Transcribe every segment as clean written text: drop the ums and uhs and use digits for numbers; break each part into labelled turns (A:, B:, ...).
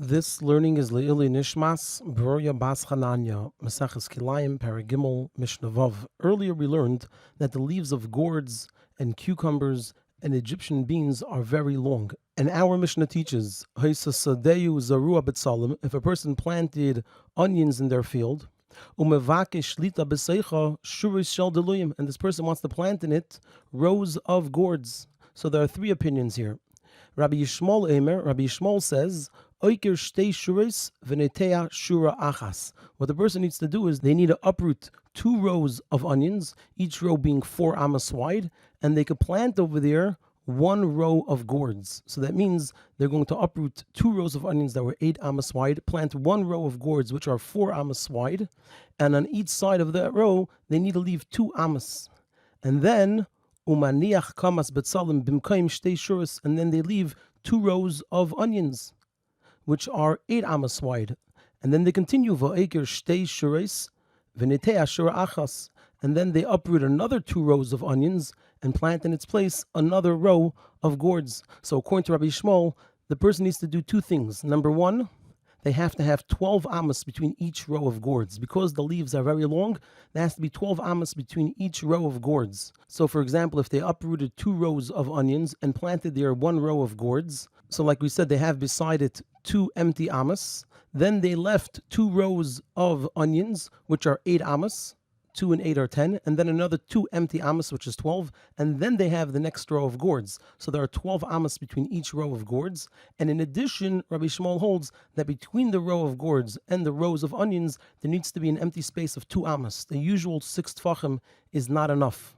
A: This learning is Le'ili Nishmas, Broya Bas Hananya, Maseches Kilayim, Perek Gimel, Mishnah Vav. Earlier we learned that the leaves of gourds and cucumbers and Egyptian beans are very long. And our Mishnah teaches, Haisasadeyu Zarua Betzalim, if a person planted onions in their field, Umevake Shlita Beseicha, Shuris Shel Deluyim, and this person wants to plant in it rows of gourds. So there are three opinions here. Rabbi Yishmael says, Oiker shtei shuris v'netea shura achas. What the person needs to do is they need to uproot 2 rows of onions, each row being 4 amos wide, and they could plant over there 1 row of gourds. So that means they're going to uproot 2 rows of onions that were 8 amos wide, plant 1 row of gourds which are 4 amos wide, and on each side of that row they need to leave 2 amos. And then umaniach kamas betzalim bimkaim shtei shuris, and then they leave 2 rows of onions, which are 8 amos wide. And then they continue, va'eker shtei shuris v'netea shura achas, and then they uproot another 2 rows of onions and plant in its place another row of gourds. So according to Rabbi Yishmael, the person needs to do 2 things. Number 1, they have to have 12 amos between each row of gourds. Because the leaves are very long, there has to be 12 amos between each row of gourds. So for example, if they uprooted 2 rows of onions and planted there 1 row of gourds, so like we said, they have beside it 2 empty amos, then they left 2 rows of onions, which are 8 amos, 2 and 8 are 10, and then another 2 empty amos, which is 12, and then they have the next row of gourds. So there are 12 amos between each row of gourds, and in addition, Rabbi Yishmael holds that between the row of gourds and the rows of onions, there needs to be an empty space of 2 amos. The usual 6 tfachim is not enough.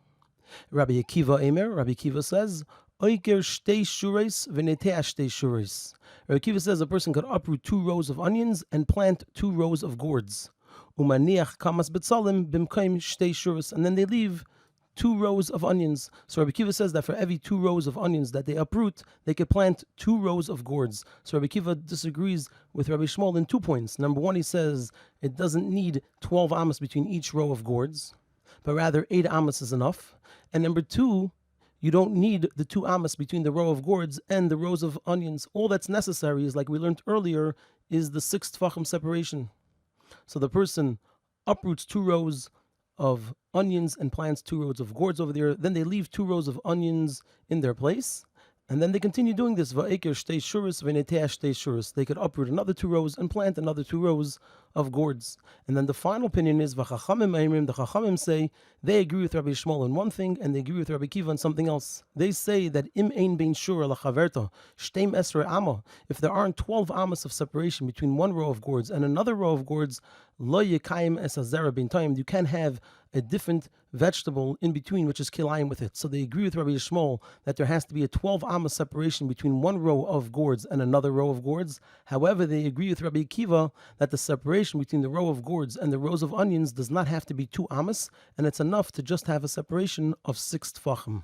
A: Rabbi Akiva says, Oiker shtei shuris v'netea shtei shuris. Rabbi Akiva says a person could uproot 2 rows of onions and plant 2 rows of gourds. Umaniach kamas betzalim bimkaim shtei shuris, and then they leave 2 rows of onions. So Rabbi Akiva says that for every 2 rows of onions that they uproot, they could plant 2 rows of gourds. So Rabbi Akiva disagrees with Rabbi Yishmael in 2 points. Number 1, he says it doesn't need 12 amos between each row of gourds, but rather 8 amos is enough. And number 2, you don't need the 2 amos between the row of gourds and the rows of onions. All that's necessary is, like we learned earlier, is the 6 tfachim separation. So the person uproots 2 rows of onions and plants 2 rows of gourds over there. Then they leave 2 rows of onions in their place. And then they continue doing this. Va'eker shtei shuris v'netea shtei shuris. They could uproot another 2 rows and plant another 2 rows of gourds. And then the final opinion is v'chachamim eimrim. The chachamim say they agree with Rabbi Yishmael on one thing and they agree with Rabbi Akiva on something else. They say that im ein bein shura lachaverta shteim esrei amma. If there aren't 12 amos of separation between 1 row of gourds and another row of gourds, lo yekayim es hazera bein taim. You can have a different vegetable in between, which is Kelayim with it. So they agree with Rabbi Yishmael that there has to be a 12 amos separation between 1 row of gourds and another row of gourds. However, they agree with Rabbi Akiva that the separation between the row of gourds and the rows of onions does not have to be 2 amos, and it's enough to just have a separation of 6 tfachim.